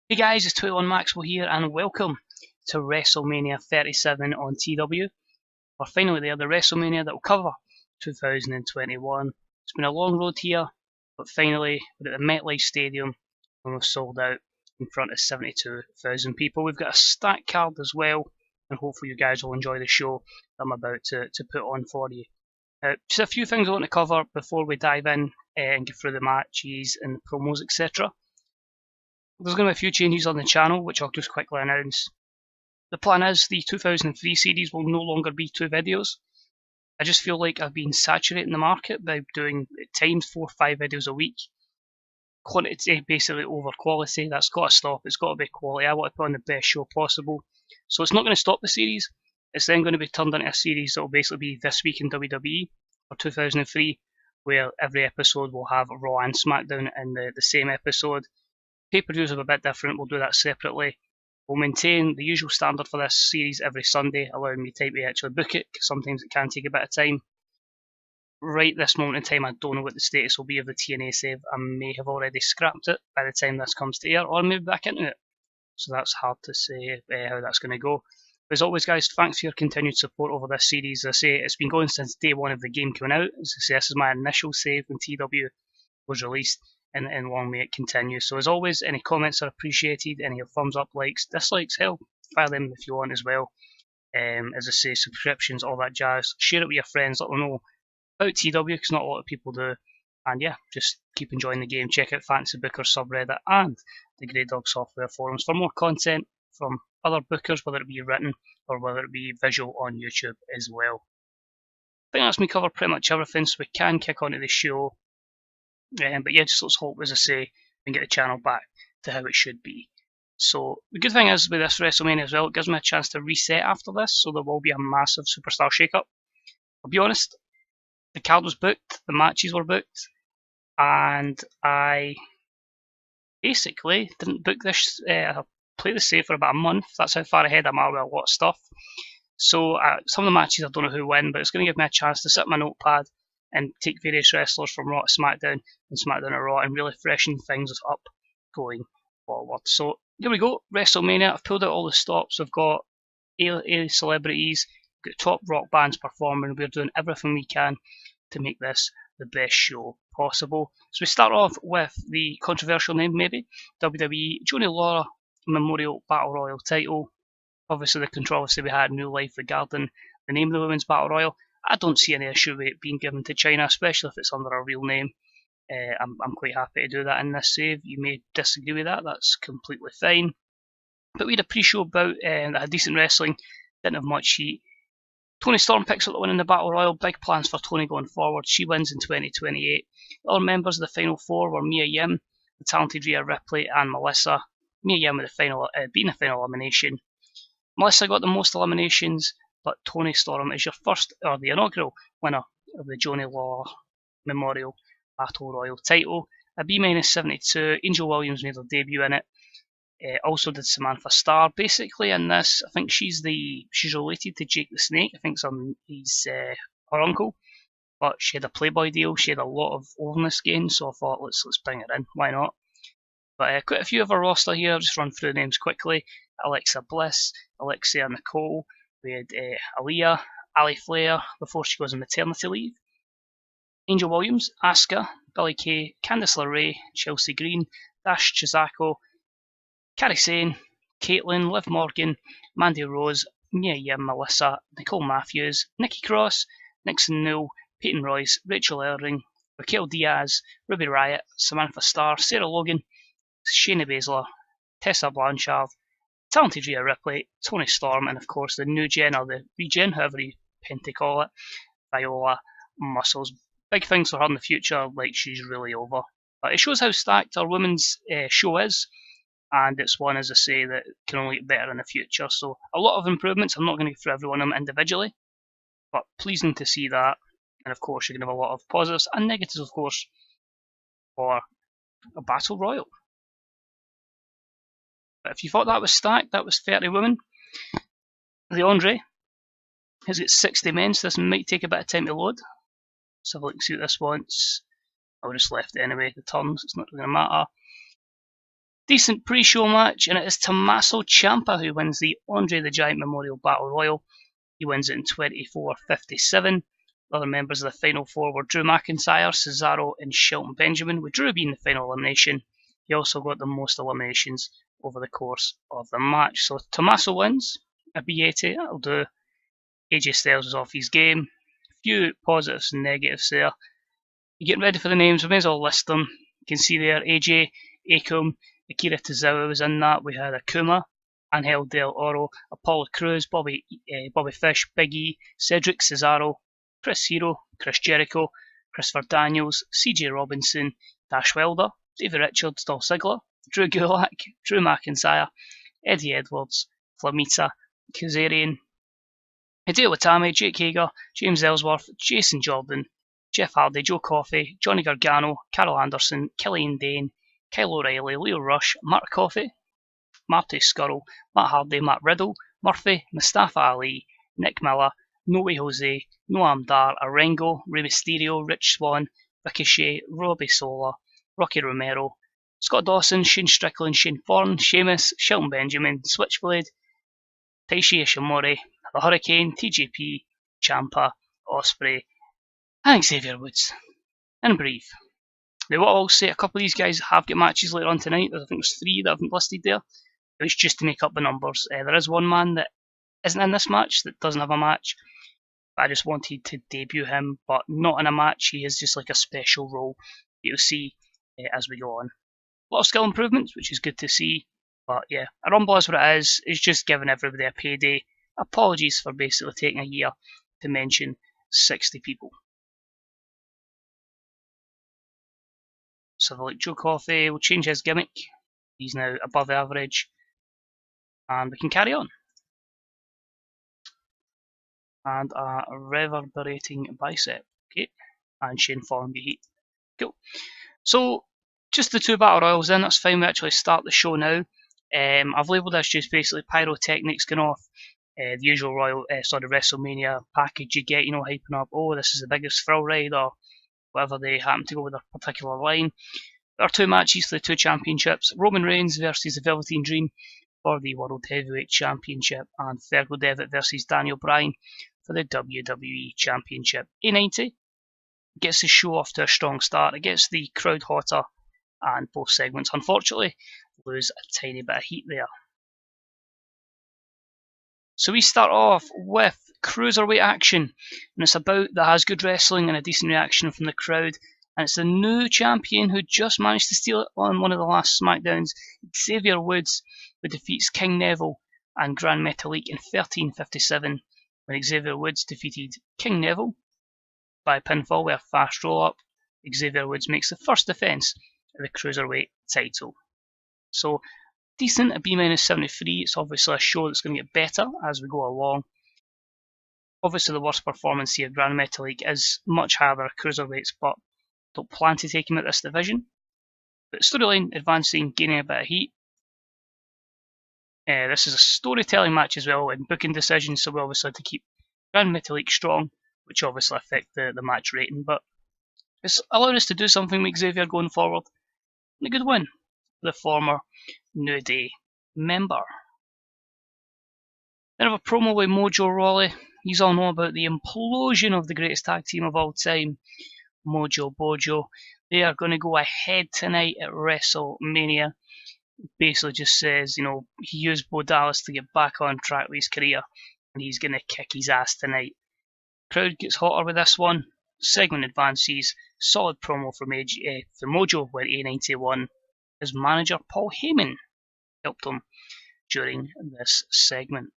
Hey guys, it's 21 Maxwell here, and welcome to Wrestlemania 37 on TEW. We're finally there, the Wrestlemania that will cover 2021. It's been a long road here, but finally we're at the MetLife Stadium and we've sold out in front of 72,000 people. We've got a stacked card as well, and hopefully you guys will enjoy the show that I'm about to put on for you. Just a few things I want to cover before we dive in and get through the matches and the promos, etc. There's going to be a few changes on the channel, which I'll just quickly announce. The plan is the 2003 series will no longer be 2 videos. I just feel like I've been saturating the market by doing at times 4 or 5 videos a week. Quantity basically over quality. That's got to stop. It's got to be quality. I want to put on the best show possible. So it's not going to stop the series. It's then going to be turned into a series that will basically be This Week in WWE for 2003, where every episode will have Raw and SmackDown in the same episode. Pay-per-views are a bit different, we'll do that separately. We'll maintain the usual standard for this series every Sunday, allowing me time to actually book it, because sometimes it can take a bit of time. Right this moment in time, I don't know what the status will be of the TNA save. I may have already scrapped it by the time this comes to air, or maybe back into it. So that's hard to say how that's going to go. As always, guys, thanks for your continued support over this series. As I say, it's been going since day one of the game coming out. As I say, this is my initial save when TW was released, and long may it continue. So as always, any comments are appreciated, any thumbs up, likes, dislikes, hell, fire them if you want as well. As I say, subscriptions, all that jazz. Share it with your friends, let them know about TW, because not a lot of people do. And yeah, just keep enjoying the game. Check out Fantasy Bookers subreddit and the Grey Dog Software forums for more content from other bookers, whether it be written or whether it be visual on YouTube as well. I think that's me cover pretty much everything, so we can kick on to the show. But yeah, just let's hope, as I say, we can get the channel back to how it should be. So the good thing is with this WrestleMania as well, it gives me a chance to reset after this, so there will be a massive superstar shake-up. I'll be honest, the card was booked, the matches were booked, and I basically didn't book this. I played the save for about a month. That's how far ahead I'm at with a lot of stuff. So some of the matches I don't know who win, but it's going to give me a chance to sit in my notepad and take various wrestlers from Raw to SmackDown and SmackDown to Raw and really freshen things up going forward. So here we go, WrestleMania. I've pulled out all the stops. We've got A celebrities, we've got top rock bands performing. We're doing everything we can to make this the best show possible. So we start off with the controversial name, maybe, WWE Johnny Laura Memorial Battle Royal title. Obviously the controversy we had in real life regarding the name of the Women's Battle Royal. I don't see any issue with it being given to China, especially if it's under a real name. I'm quite happy to do that in this save. You may disagree with that, that's completely fine. But we had a pre-show bout that had decent wrestling, didn't have much heat. Toni Storm picks up the win in the Battle Royal, big plans for Toni going forward. She wins in 2028. The other members of the Final Four were Mia Yim, the talented Rhea Ripley, and Melissa. Mia Yim with being the final elimination. Melissa got the most eliminations, but Toni Storm is your first, or the inaugural, winner of the Johnny Law Memorial Battle Royal title. A B-72, Angel Williams made her debut in it. Also did Samantha Starr. Basically in this, I think she's related to Jake the Snake. I think he's her uncle. But she had a Playboy deal. She had a lot of illness gain, so I thought let's bring her in. Why not? But quite a few of our roster here. I'll just run through the names quickly. Alexa Bliss, Alexia Nicole. We had Aaliyah, Ali Flair before she goes on maternity leave. Angel Williams, Asuka, Billie Kay, Candice LeRae, Chelsea Green, Dash Chizako, Kairi Sane, Caitlin, Liv Morgan, Mandy Rose, Mia Yim, Melissa, Nicole Matthews, Nikki Cross, Nixon Newell, Peyton Royce, Rachel Ellering, Raquel Diaz, Ruby Riott, Samantha Starr, Sarah Logan, Shayna Baszler, Tessa Blanchard, talented Rhea Ripley, Toni Storm, and of course the new gen, or the regen, however you tend to call it, Viola Muscles. Big things for her in the future, like she's really over. But it shows how stacked our women's show is, and it's one, as I say, that can only get better in the future. So a lot of improvements. I'm not going to go through every one of them individually, but pleasing to see that. And of course, you're going to have a lot of positives and negatives, of course, for a battle royal. But if you thought that was stacked, that was 30 women. The Andre has got 60 men, so this might take a bit of time to load. Let's have a look, see what this wants. I would just left it anyway, the turns, it's not going to matter. Decent pre-show match, and it is Tommaso Ciampa who wins the Andre the Giant Memorial Battle Royal. He wins it in 24:57. Other members of the Final Four were Drew McIntyre, Cesaro, and Shelton Benjamin, with Drew being the final elimination. He also got the most eliminations over the course of the match. So Tommaso wins, a B80, that'll do. AJ Styles was off his game. A few positives and negatives there. You're getting ready for the names, we may as well list them. You can see there AJ, Akam, Akira Tozawa was in that. We had Akuma, Angel Del Oro, Apollo Crews, Bobby Fish, Big E, Cedric, Cesaro, Chris Hero, Chris Jericho, Christopher Daniels, CJ Robinson, Dash Wilder, Davey Richards, Dolph Ziggler, Drew Gulak, Drew McIntyre, Eddie Edwards, Flamita, Kazarian, Hideo Itami, Jake Hager, James Ellsworth, Jason Jordan, Jeff Hardy, Joe Coffey, Johnny Gargano, Carol Anderson, Killian Dane, Kyle O'Reilly, Leo Rush, Mark Coffey, Marty Scurll, Matt Hardy, Matt Riddle, Murphy, Mustafa Ali, Nick Miller, Noe Jose, Noam Dar, Arengo, Rey Mysterio, Rich Swann, Ricochet, Robbie Sola, Rocky Romero, Scott Dawson, Shane Strickland, Shane Thorne, Sheamus, Shelton Benjamin, Switchblade, Taishi Ishimori, The Hurricane, TJP, Ciampa, Ospreay, and Xavier Woods. In brief. Now what I'll say, a couple of these guys have got matches later on tonight. I think there's 3 that I haven't listed there. It's just to make up the numbers. There is one man that isn't in this match, that doesn't have a match. I just wanted to debut him, but not in a match. He is just like a special role that you'll see as we go on. A lot of skill improvements, which is good to see. But yeah, a Rumble is what it is. It's just giving everybody a payday. Apologies for basically taking a year to mention 60 people. So like Joe Coffey, we'll change his gimmick. He's now above average. And we can carry on. And a reverberating bicep. Okay. And Shane Thorne be heat. Cool. So just the 2 battle royals in, that's fine. We actually start the show now. I've labelled this just basically pyrotechnics going off. The usual WrestleMania package you get, hyping up, oh, this is the biggest thrill ride, or whatever they happen to go with a particular line. There are 2 matches for the 2 championships. Roman Reigns versus the Velveteen Dream for the World Heavyweight Championship, and Fergal Devitt versus Daniel Bryan for the WWE Championship. A90 gets the show off to a strong start. It gets the crowd hotter, and both segments, unfortunately, lose a tiny bit of heat there. So we start off with Cruiserweight action, and it's a bout that has good wrestling and a decent reaction from the crowd, and it's the new champion who just managed to steal it on one of the last SmackDowns, Xavier Woods, who defeats King Neville and Grand Metalik in 13:57, when Xavier Woods defeated King Neville by pinfall with a fast roll-up. Xavier Woods makes the first defence of the Cruiserweight title. So decent, a B-73. It's obviously a show that's going to get better as we go along. Obviously the worst performance here, Grand Metalik, is much higher than Cruiserweights, but don't plan to take him at this division. But storyline advancing, gaining a bit of heat. This is a storytelling match as well, and booking decisions, so we obviously had to keep Grand Metalik strong, which obviously affect the match rating, but it's allowed us to do something with Xavier going forward. And a good win for the former New Day member. Then I have a promo with Mojo Rawley. He's all know about the implosion of the greatest tag team of all time, Mojo Bojo. They are going to go ahead tonight at WrestleMania. Basically just says, he used Bo Dallas to get back on track with his career, and he's going to kick his ass tonight. Crowd gets hotter with this one. Segment advances. Solid promo from Mojo with A91. His manager Paul Heyman helped him during this segment.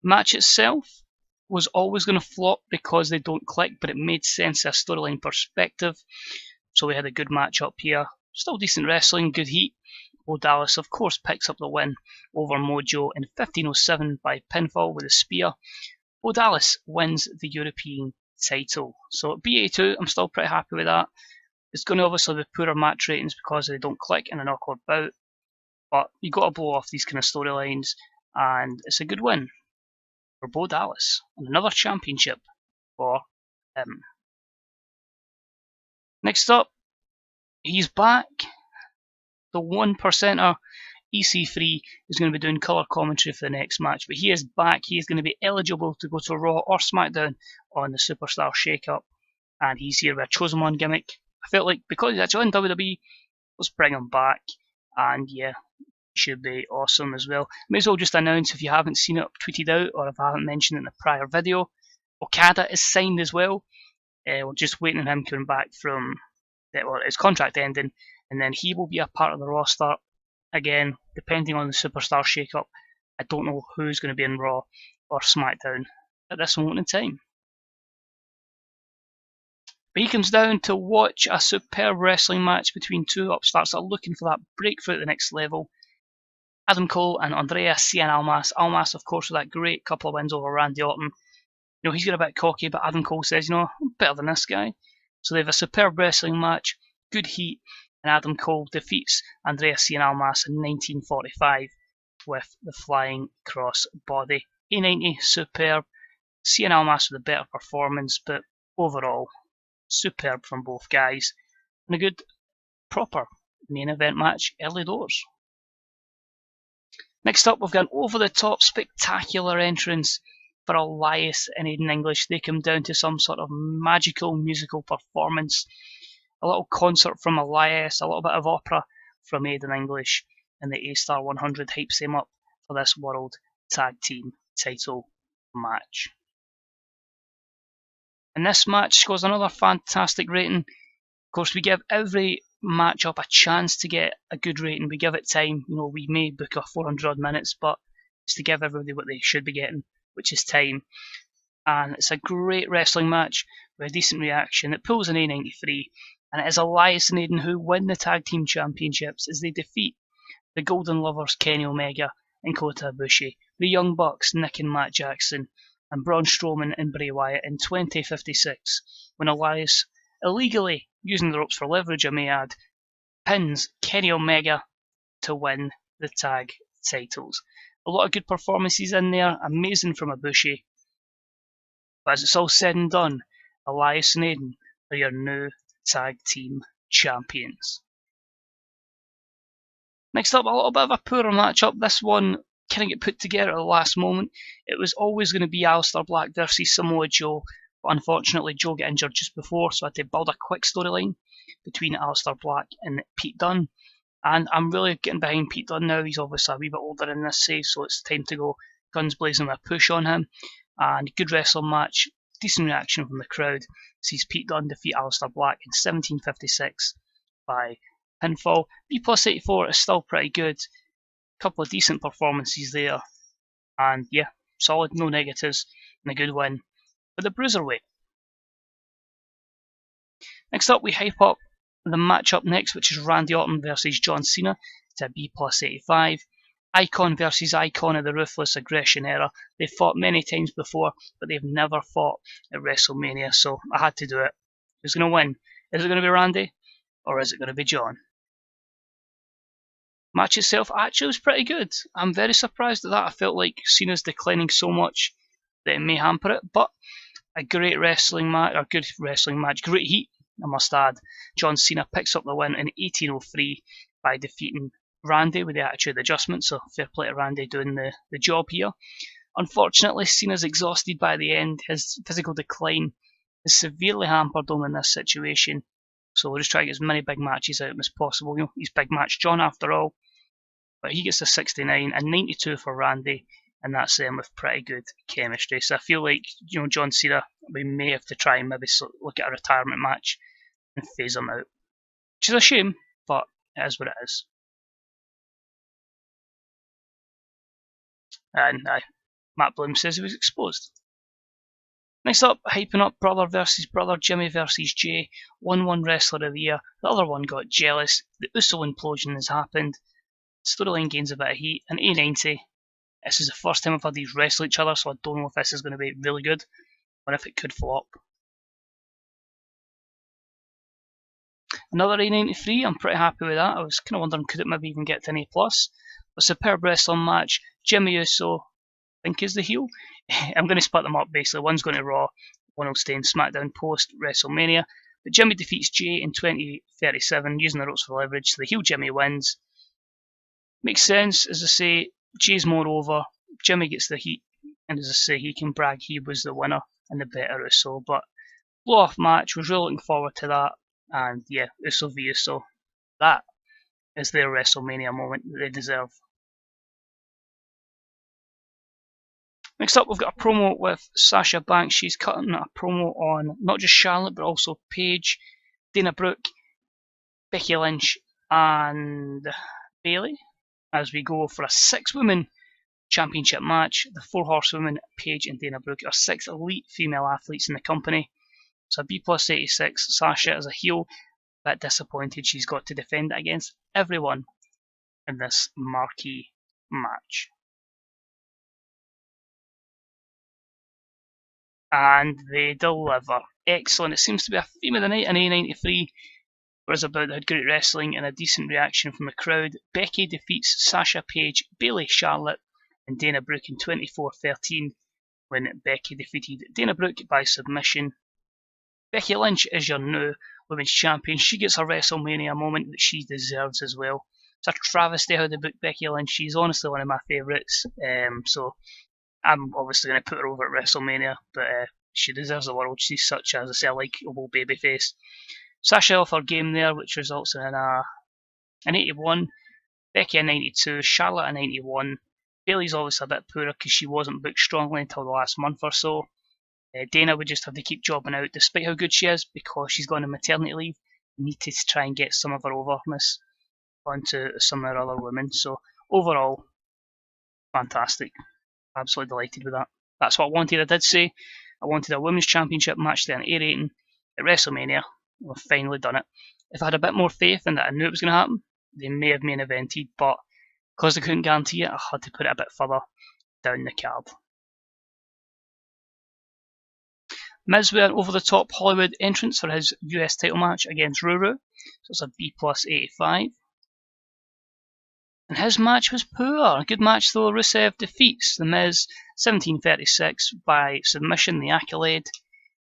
Match itself was always going to flop because they don't click, but it made sense as a storyline perspective. So we had a good match up here. Still decent wrestling, good heat. Bo Dallas, of course, picks up the win over Mojo in 15:07 by pinfall with a spear. Bo Dallas wins the European title. So at BA2, I'm still pretty happy with that. It's going to obviously be poorer match ratings because they don't click in an awkward bout. But you've got to blow off these kind of storylines, and it's a good win for Bo Dallas, and another championship for him. Next up, he's back. the 1%er. EC3 is going to be doing colour commentary for the next match, but he is back. He is going to be eligible to go to Raw or SmackDown on the Superstar Shake-Up, and he's here with a Chosen One gimmick. I felt like because he's actually in WWE, let's bring him back, and yeah, should be awesome as well. May as well just announce, if you haven't seen it tweeted out, or if I haven't mentioned it in the prior video, Okada is signed as well. We're just waiting on him coming back from his contract ending, and then he will be a part of the roster. Again, depending on the Superstar Shake-Up, I don't know who's going to be in Raw or SmackDown at this moment in time. But he comes down to watch a superb wrestling match between two upstarts that are looking for that breakthrough at the next level. Adam Cole and Andreas Cien Almas. Almas, of course, with that great couple of wins over Randy Orton. You know, he's got a bit cocky, but Adam Cole says, you know, I'm better than this guy. So they have a superb wrestling match, good heat, and Adam Cole defeats Andreas Cien Almas in 1945 with the flying cross body. A90, superb. Cien Almas with a better performance, but overall, superb from both guys. And a good, proper main event match early doors. Next up, we've got an over-the-top, spectacular entrance for Elias and Aiden English. They come down to some sort of magical musical performance. A little concert from Elias, a little bit of opera from Aiden English, and the A-Star 100 hypes them up for this World Tag Team title match. And this match scores another fantastic rating. Of course, we give every matchup a chance to get a good rating. We give it time. You know, we may book a 400 odd minutes, but it's to give everybody what they should be getting, which is time. And it's a great wrestling match with a decent reaction. It pulls an A93, and it is Elias and Aiden who win the Tag Team Championships as they defeat the Golden Lovers Kenny Omega and Kota Ibushi, the Young Bucks Nick and Matt Jackson, and Braun Strowman and Bray Wyatt in 2056, when Elias, illegally using the ropes for leverage, I may add, pins Kenny Omega to win the tag titles. A lot of good performances in there, amazing from Ibushi. But as it's all said and done, Elias and Aiden are your new tag team champions. Next up, a little bit of a poorer matchup. This one kind of get put together at the last moment. It was always going to be Aleister Black versus Samoa Joe, but unfortunately Joe got injured just before, so I had to build a quick storyline between Aleister Black and Pete Dunne. And I'm really getting behind Pete Dunne now. He's obviously a wee bit older in this save, so it's time to go guns blazing with a push on him. And good wrestling match, decent reaction from the crowd. Sees Pete Dunne defeat Aleister Black in 1756 by pinfall. B+84 is still pretty good. Couple of decent performances there, and yeah, solid, no negatives, and a good win for the Cruiserweight. Next up, we hype up the matchup next, which is Randy Orton versus John Cena, to a B+85. Icon versus Icon of the Ruthless Aggression era. They've fought many times before, but they've never fought at WrestleMania, so I had to do it. Who's going to win? Is it going to be Randy, or is it going to be John? Match itself actually was pretty good. I'm very surprised at that. I felt like Cena's declining so much that it may hamper it, but a great wrestling match, or good wrestling match, great heat, I must add. John Cena picks up the win in 1803 by defeating Randy with the Attitude Adjustment, so fair play to Randy doing the job here. Unfortunately, Cena's exhausted by the end. His physical decline has severely hampered him in this situation, so we'll just try to get as many big matches out of him as possible. You know, he's Big Match John after all. But he gets a 69 and 92 for Randy, and that's them with pretty good chemistry. So I feel like, you know, John Cena, we may have to try and maybe look at a retirement match and phase him out. Which is a shame, but it is what it is. And Matt Bloom says he was exposed. Next up, hyping up brother versus brother, Jimmy versus Jey. 1-1 Wrestler of the Year. The other one got jealous. The Uso implosion has happened. Storyline gains a bit of heat. An A90. This is the first time I've had these wrestle each other, so I don't know if this is going to be really good or if it could flop. Another A93. I'm pretty happy with that. I was kind of wondering, could it maybe even get to an A+? A superb wrestling match. Jimmy Uso, I think, is the heel. I'm going to split them up basically. One's going to Raw, one will stay in SmackDown post WrestleMania. But Jimmy defeats Jey in 2037 using the ropes for leverage. So the heel Jimmy wins. Makes sense, as I say, Jay's more over, Jimmy gets the heat, and as I say, he can brag he was the winner and the better Uso. But blow off match, was really looking forward to that, and yeah, Uso v Uso. That is their WrestleMania moment that they deserve. Next up, we've got a promo with Sasha Banks. She's cutting a promo on not just Charlotte, but also Paige, Dana Brooke, Becky Lynch, and Bayley, as we go for a 6-woman championship match. The 4 horsewomen, Paige and Dana Brooke, are 6 elite female athletes in the company. So B+ 86, Sasha as a heel, a bit disappointed she's got to defend it against everyone in this marquee match. And they deliver. Excellent. It seems to be a theme of the night in A93. Was about had great wrestling and a decent reaction from the crowd. Becky defeats Sasha, Paige, Bayley, Charlotte, and Dana Brooke in 24-13 when Becky defeated Dana Brooke by submission. Becky Lynch is your new women's champion. She gets a WrestleMania moment that she deserves as well. It's a travesty how they booked Becky Lynch. She's honestly one of my favourites. So I'm obviously going to put her over at WrestleMania, but she deserves the world. She's such, as I say, a likeable babyface. Sasha off her game there, which results in an 81. Becky a 92. Charlotte a 91. Bayley's obviously a bit poorer because she wasn't booked strongly until the last month or so. Dana would just have to keep jobbing out despite how good she is because she's gone on maternity leave. We need to try and get some of her overness onto some of her other women. So overall, fantastic. Absolutely delighted with that. That's what I wanted. I did say I wanted a women's championship match there, an A rating at WrestleMania. We've finally done it. If I had a bit more faith in that I knew it was going to happen, they may have main evented, but because I couldn't guarantee it, I had to put it a bit further down the card. Miz with an over-the-top Hollywood entrance for his US title match against Ruru, so it's a B+ 85. And his match was poor. A good match though. Rusev defeats The Miz 17-36 by submission, the accolade.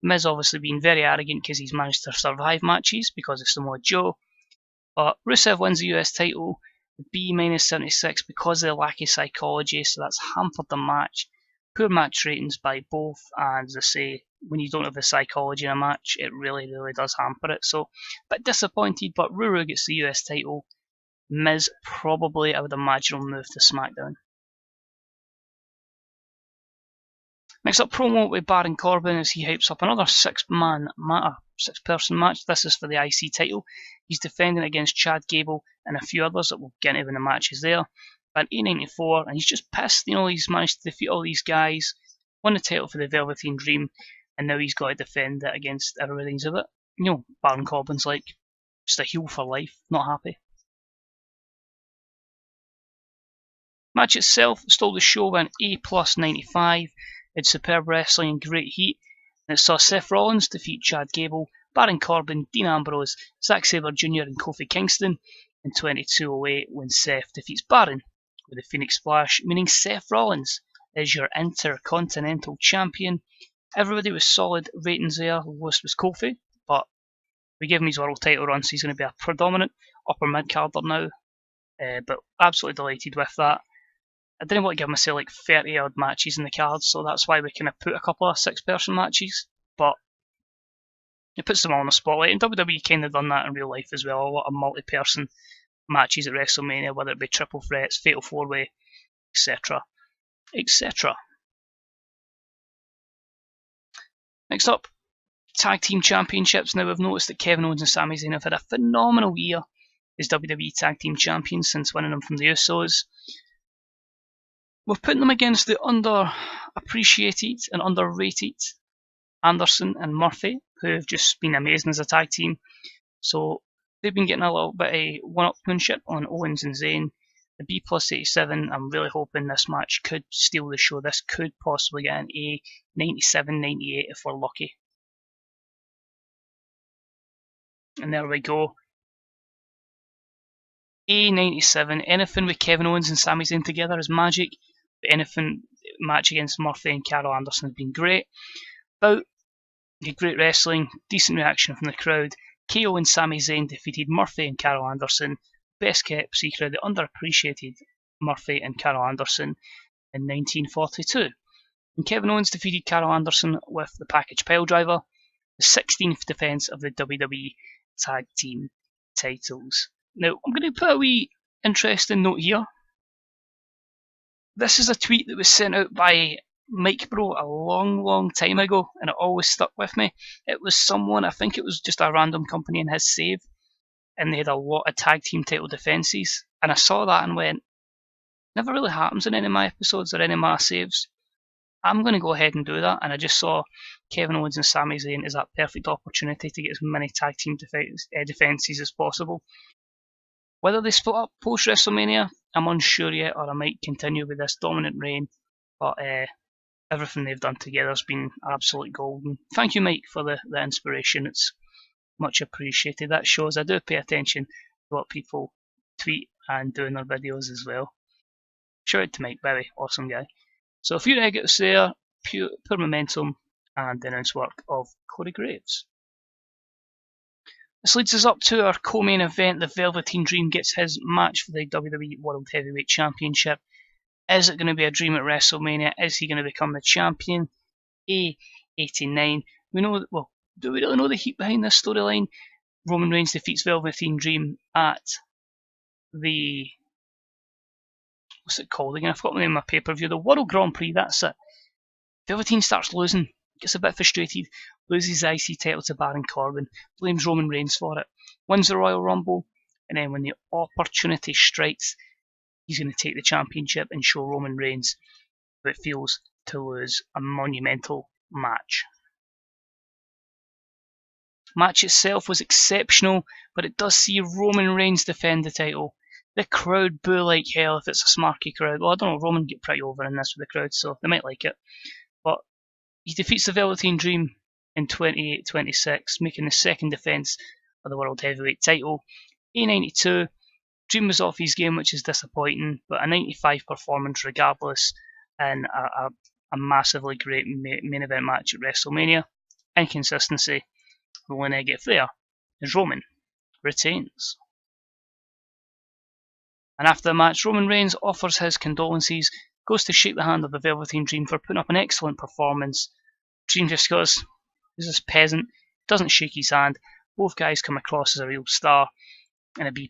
Miz obviously being very arrogant because he's managed to survive matches because of Samoa Joe. But Rusev wins the US title, B- 76 because of the lack of psychology, so that's hampered the match. Poor match ratings by both, and as I say, when you don't have the psychology in a match, it really does hamper it. So, a bit disappointed, but Ruru gets the US title. Miz probably, I would imagine, will move to SmackDown. Next up, promo with Baron Corbin as he hypes up another 6-person match. This is for the IC title. He's defending against Chad Gable and a few others that we'll get into when the match is there. But A94, and he's just pissed. You know, he's managed to defeat all these guys, won the title for the Velveteen Dream, and now he's got to defend it against everybody. He's a bit, you know, Baron Corbin's like just a heel for life, not happy. Match itself stole the show with an A+ 95. It's superb wrestling and great heat, and it saw Seth Rollins defeat Chad Gable, Baron Corbin, Dean Ambrose, Zack Sabre Jr. and Kofi Kingston in 22:08 when Seth defeats Baron with a Phoenix Splash, meaning Seth Rollins is your Intercontinental Champion. Everybody was solid ratings there. Lowest was Kofi, but we give him his world title run, so he's going to be a predominant upper mid-carder now. But absolutely delighted with that. I didn't want to give myself like 30 odd matches in the cards, so that's why we kind of put a couple of 6-person matches, but it puts them all in the spotlight, and WWE kind of done that in real life as well. A lot of multi-person matches at WrestleMania, whether it be triple threats, fatal 4-way, etc. etc. Next up, Tag Team Championships. Now we've noticed that Kevin Owens and Sami Zayn have had a phenomenal year as WWE Tag Team Champions since winning them from the Usos. We're putting them against the underappreciated and underrated Anderson and Murphy, who have just been amazing as a tag team. So they've been getting a little bit of one-upmanship on Owens and Zayn. The B+ 87, I'm really hoping this match could steal the show. This could possibly get an A 97, 98 if we're lucky. And there we go. A97, anything with Kevin Owens and Sami Zayn together is magic. But anything match against Murphy and Carl Anderson has been great. But great wrestling, decent reaction from the crowd. KO and Sami Zayn defeated Murphy and Carl Anderson. best kept secret, the underappreciated Murphy and Carl Anderson in 1942. And Kevin Owens defeated Carl Anderson with the package piledriver, the 16th defence of the WWE Tag Team titles. Now, I'm going to put a wee interesting note here. This is a tweet that was sent out by Mike Bro a long time ago, and it always stuck with me. It was someone, I think it was just a random company in his save, and they had a lot of tag team title defences. And I saw that and went, never really happens in any of my episodes or any of my saves. I'm going to go ahead and do that. And I just saw Kevin Owens and Sami Zayn as that perfect opportunity to get as many tag team defences as possible. Whether they split up post WrestleMania, I'm unsure yet, or I might continue with this dominant reign. But everything they've done together has been absolute golden. Thank you, Mike, for the inspiration. It's much appreciated. That shows I do pay attention to what people tweet and do in their videos as well. Shout out to Mike, by the way, awesome guy. So a few negatives there, poor momentum, and the announce work of Corey Graves. This leads us up to our co-main event. The Velveteen Dream gets his match for the WWE World Heavyweight Championship. Is it going to be a dream at WrestleMania? Is he going to become the champion? A89. We know, well, do we really know the heat behind this storyline? Roman Reigns defeats Velveteen Dream at the, what's it called again? I forgot the name of my pay-per-view. The World Grand Prix, that's it. Velveteen starts losing, gets a bit frustrated, loses the IC title to Baron Corbin, blames Roman Reigns for it, wins the Royal Rumble, and then when the opportunity strikes, he's going to take the championship and show Roman Reigns how it feels to lose a monumental match. Match itself was exceptional, but it does see Roman Reigns defend the title. The crowd boo like hell if it's a smarky crowd. Well, I don't know, Roman get pretty over in this with the crowd, so they might like it. But he defeats the Velveteen Dream in 28-26, making the second defence of the World Heavyweight title. A92, Dream was off his game, which is disappointing, but a 95 performance regardless, and a massively great main event match at WrestleMania. Inconsistency. The only negative there is Roman retains. And after the match, Roman Reigns offers his condolences, goes to shake the hand of the Velveteen Dream for putting up an excellent performance. Dream just goes, "This is peasant," doesn't shake his hand. Both guys come across as a real star in a B+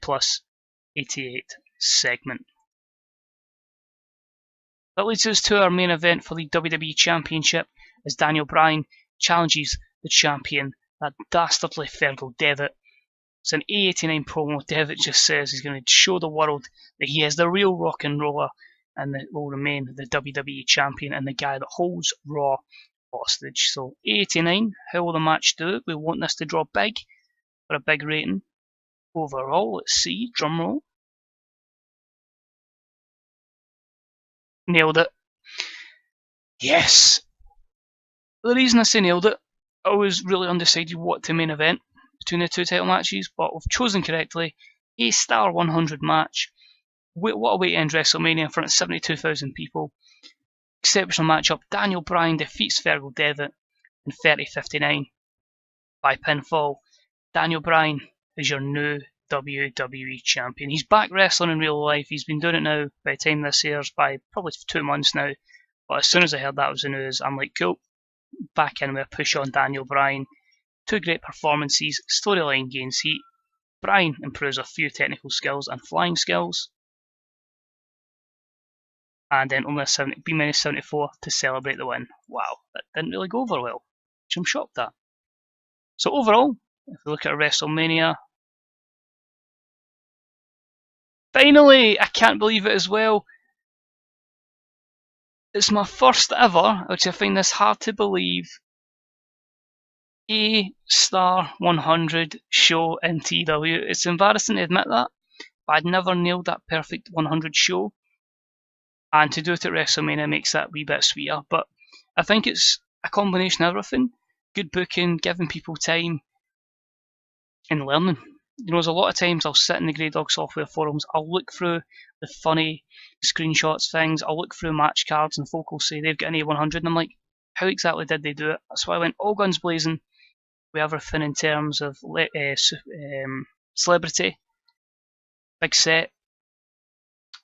88 segment. That leads us to our main event for the WWE Championship as Daniel Bryan challenges the champion, that dastardly Fergal Devitt. It's an A89 promo. Devitt just says he's going to show the world that he is the real rock and roller and that will remain the WWE champion and the guy that holds Raw hostage. So A89, how will the match do? We want this to draw big for a big rating. Overall, let's see, drumroll. Nailed it. Yes. The reason I say nailed it, I was really undecided what to main event between the two title matches, but we've chosen correctly. A 100 match. What a way to end WrestleMania in front of 72,000 people. Exceptional matchup. Daniel Bryan defeats Fergal Devitt in 30:59 by pinfall. Daniel Bryan is your new WWE champion. He's back wrestling in real life. He's been doing it now by the time this airs by probably 2 months now. But as soon as I heard that was the news, I'm like, cool. Back in with a push on Daniel Bryan. Two great performances. Storyline gains heat. Bryan improves a few technical skills and flying skills. And then only a B-74 to celebrate the win. Wow, that didn't really go over well, which I'm shocked at. So overall, if we look at a WrestleMania, finally, I can't believe it as well. It's my first ever, which I find this hard to believe, A*100 show in TEW. It's embarrassing to admit that, but I'd never nailed that perfect 100 show. And to do it at WrestleMania makes that a wee bit sweeter. But I think it's a combination of everything. Good booking, giving people time, and learning. You know, there's a lot of times I'll sit in the Grey Dog software forums, I'll look through the funny screenshots things, I'll look through match cards and folk will say they've got an A100 and I'm like, how exactly did they do it? That's why I went all guns blazing with everything in terms of celebrity. big set,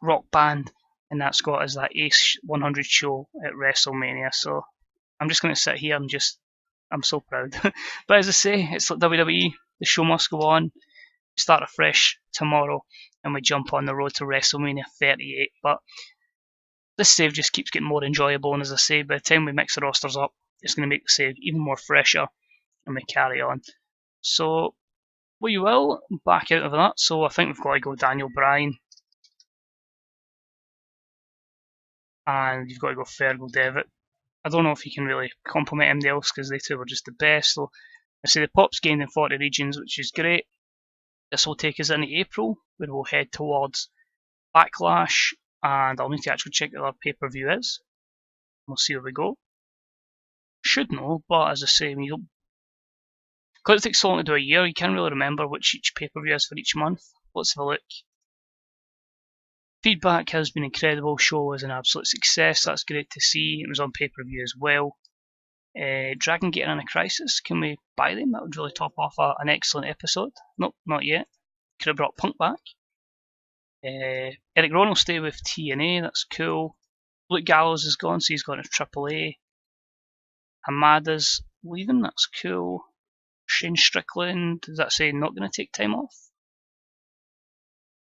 rock band, and that's got as that Ace 100 show at WrestleMania. So I'm just going to sit here and I'm so proud. But as I say, it's like WWE, the show must go on. We start afresh tomorrow and we jump on the road to WrestleMania 38. But this save just keeps getting more enjoyable, and as I say, by the time we mix the rosters up, it's going to make the save even more fresher, and we carry on. So we will back out of that. So I think we've got to go Daniel Bryan, and you've got to go Fergal, Devitt. I don't know if you can really compliment anybody else because they two were just the best. So I say the pop's gained in 40 regions, which is great. This will take us into April, where we'll head towards Backlash, and I'll need to actually check what our pay-per-view is. We'll see where we go. Should know, but as I say, because it takes so long to do a year, you can't really remember which each pay-per-view is for each month. Let's have a look. Feedback has been incredible. Show was an absolute success. That's great to see. It was on pay-per-view as well. Dragon Gate and a Crisis. Can we buy them? That would really top off an excellent episode. Nope, not yet. Could have brought Punk back. Eric Rowan will stay with TNA. That's cool. Luke Gallows is gone, so he's gone to AAA. Hamada's leaving. That's cool. Shane Strickland, does that say not going to take time off?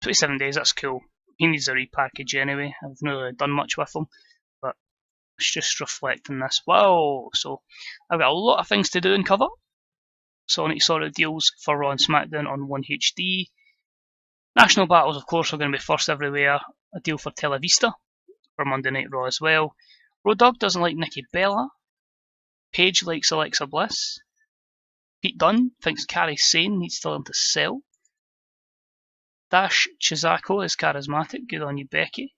27 days, that's cool. He needs a repackage anyway. I've not really done much with him, but it's just reflecting this. Wow, so I've got a lot of things to do and cover. So I need to sort out deals for Raw and SmackDown on 1HD. National battles, of course, are going to be first everywhere. A deal for Televista for Monday Night Raw as well. Road Dogg doesn't like Nikki Bella. Paige likes Alexa Bliss. Pete Dunne thinks Kairi Sane needs to learn to sell. Dash Chizako is charismatic. Good on you, Becky.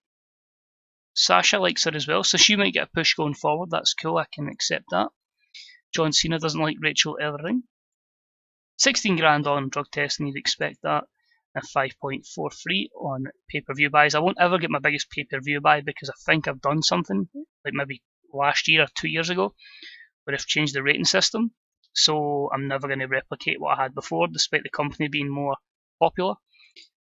Sasha likes her as well, so she might get a push going forward. That's cool, I can accept that. John Cena doesn't like Rachel Ellering. 16 grand on drug testing, you'd expect that. And 5.43 on pay-per-view buys. I won't ever get my biggest pay-per-view buy because I think I've done something, like maybe last year or 2 years ago, where I've changed the rating system. So I'm never going to replicate what I had before, despite the company being more popular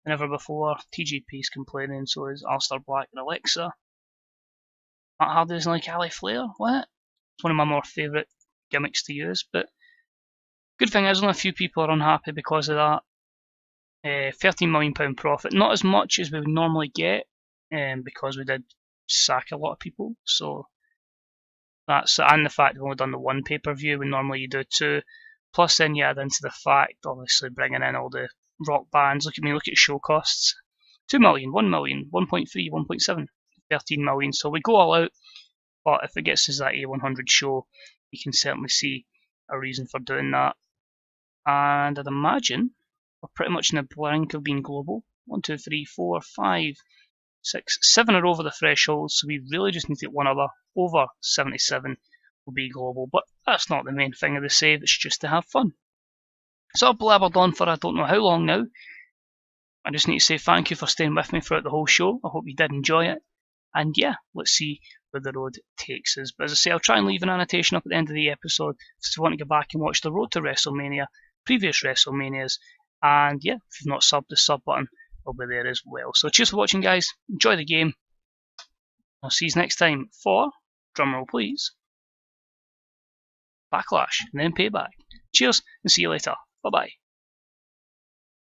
than ever before. TGP's complaining, so is Aleister Black and Alexa. Matt Hardy doesn't like Ali Flair. What? It's one of my more favourite gimmicks to use, but good thing is only a few people are unhappy because of that. £13 million profit, not as much as we would normally get, because we did sack a lot of people. So that's, and the fact we've only done the one pay-per-view when normally you do two. Plus then you add into the fact, obviously bringing in all the rock bands. Look at me, look at show costs. 2 million, 1 million, 1.3, 1.7, 13 million. So we go all out, but if it gets us that A100 show, you can certainly see a reason for doing that. And I'd imagine we're pretty much in the brink of being global. 1, 2, 3, 4, 5, 6, 7 are over the threshold, so we really just need to get one other over 77 will be global. But that's not the main thing of the save, it's just to have fun. So I've blabbered on for I don't know how long now. I just need to say thank you for staying with me throughout the whole show. I hope you did enjoy it. And yeah, let's see where the road takes us. But as I say, I'll try and leave an annotation up at the end of the episode if you want to go back and watch the road to WrestleMania, previous WrestleManias. And yeah, if you've not subbed, the sub button will be there as well. So cheers for watching, guys. Enjoy the game. I'll see you next time for, drumroll please, Backlash and then Payback. Cheers and see you later. Bye bye.